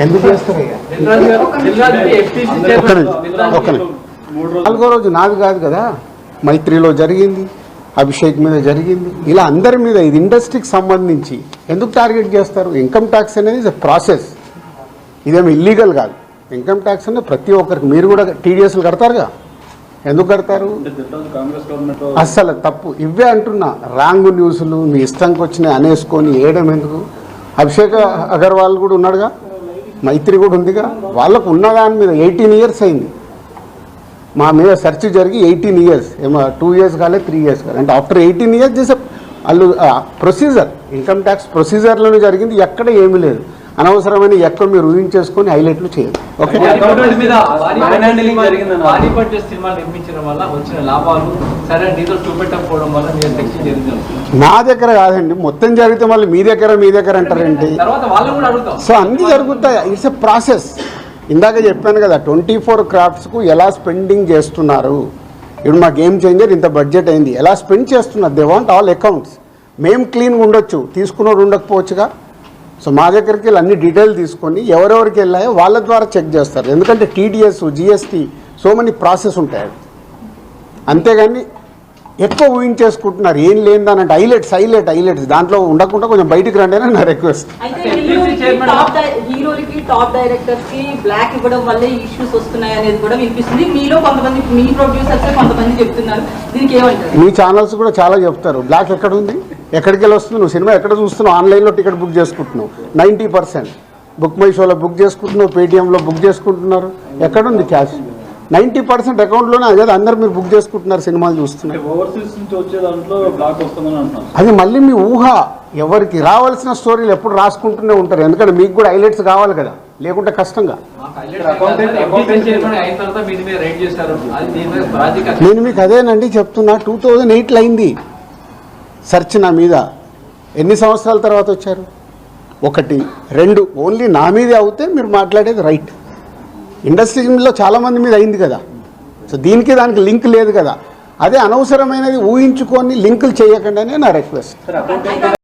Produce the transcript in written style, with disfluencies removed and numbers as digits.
ఎందుకు చేస్తారు? నాలుగో రోజు నాది కాదు కదా, మైత్రిలో జరిగింది, అభిషేక్ మీద జరిగింది, ఇలా అందరి మీద. ఇది ఇండస్ట్రీకి సంబంధించి ఎందుకు టార్గెట్ చేస్తారు? ఇన్కమ్ ట్యాక్స్ అనేది ఇస్ ప్రాసెస్, ఇదేమి ఇల్లీగల్ కాదు. ఇన్కమ్ ట్యాక్స్ అనేది ప్రతి ఒక్కరికి, మీరు కూడా టీడీఎస్లు కడతారుగా, ఎందుకు కడతారు? అస్సలు తప్పు. ఇవే అంటున్నా, రాంగ్ న్యూస్లు మీ ఇష్టంకి వచ్చినాయి అనేసుకొని వేయడం ఎందుకు? అభిషేక్ అగర్వాల్ కూడా ఉన్నాడుగా, మైత్రి కూడా ఉందిగా, వాళ్ళకు ఉన్నదాని మీద 18 years అయింది. మా మీద సెర్చ్ జరిగి 18 years, ఏమో 2 years కాలేదు, 3 years కాలేదు. అంటే ఆఫ్టర్ 18 years చేసే వాళ్ళు ప్రొసీజర్, ఇన్కమ్ ట్యాక్స్ ప్రొసీజర్లోనే జరిగింది, ఎక్కడ ఏమీ లేదు. అనవసరమైన ఎక్కడ మీరు ఊహించేసుకొని హైలైట్లు చేయదు. ఓకే, నా దగ్గర కాదండి, మొత్తం జరిగితే మళ్ళీ మీ దగ్గర అంటారేంటి? సో అన్నీ జరుగుతాయి, ఇట్స్ ఎ ప్రాసెస్. ఇందాక చెప్పాను కదా, 24 craftsకు ఎలా స్పెండింగ్ చేస్తున్నారు. ఇప్పుడు మా గేమ్ చేంజర్ ఇంత బడ్జెట్ అయింది, ఎలా స్పెండ్ చేస్తున్నారు? They want all accounts. మేము క్లీన్గా ఉండొచ్చు, తీసుకున్నోడు ఉండకపోవచ్చుగా. సో మా దగ్గరికి వెళ్ళి అన్ని డీటెయిల్ తీసుకొని ఎవరెవరికి వెళ్ళాయో వాళ్ళ ద్వారా చెక్ చేస్తారు. ఎందుకంటే TDS, GST, so many process ఉంటాయి. అంతేగాని ఎక్కువ ఊహించేసుకుంటున్నారు, ఏం లేనిదానంటే హైలైట్స్ దాంట్లో ఉండకుండా కొంచెం బయటికి రండి అని నా రిక్వెస్ట్. హీరోలకి, టాప్ డైరెక్టర్స్ కి బ్లాక్ ఇవ్వడం వల్ల ఇష్యూస్ వస్తున్నాయి అనేది కూడా వినిపిస్తుంది. మీలో కొంతమంది, మీ ప్రొడ్యూసర్స్ కొంతమంది చెప్తున్నారు, దీనికి ఏమంటారు? మీ ఛానల్స్ కూడా చాలా చెప్తారు, బ్లాక్ ఎక్కడ ఉంది, ఎక్కడికి వెళ్ళి వస్తుంది, నువ్వు సినిమా ఎక్కడ చూస్తున్నావు, ఆన్లైన్లో టికెట్ బుక్ చేసుకుంటున్నావు, 90% బుక్ మై షోలో బుక్ చేసుకుంటున్నావు, పేటీఎంలో బుక్ చేసుకుంటున్నారు, ఎక్కడుంది క్యాష్? 90% అకౌంట్లోనే. అదే అందరు మీరు బుక్ చేసుకుంటున్నారు, సినిమాలు చూస్తున్నారు. అది మళ్ళీ మీ ఊహ. ఎవరికి రావాల్సిన స్టోరీలు ఎప్పుడు రాసుకుంటూనే ఉంటారు, ఎందుకంటే మీకు కూడా హైలైట్స్ కావాలి కదా, లేకుంటే కష్టంగా. నేను మీకు అదేనండి చెప్తున్నా, 2008లో అయింది సెర్చ్ నా మీద. ఎన్ని సంవత్సరాల తర్వాత వచ్చారు? 1, 2 ఓన్లీ నా మీదే అవుతే మీరు మాట్లాడేది రైట్. ఇండస్ట్రీలో చాలామంది మీద అయింది కదా. సో దీనికి దానికి లింక్ లేదు కదా. అదే అనవసరమైనది ఊహించుకొని లింకులు చేయకండి అనే నా రిక్వెస్ట్.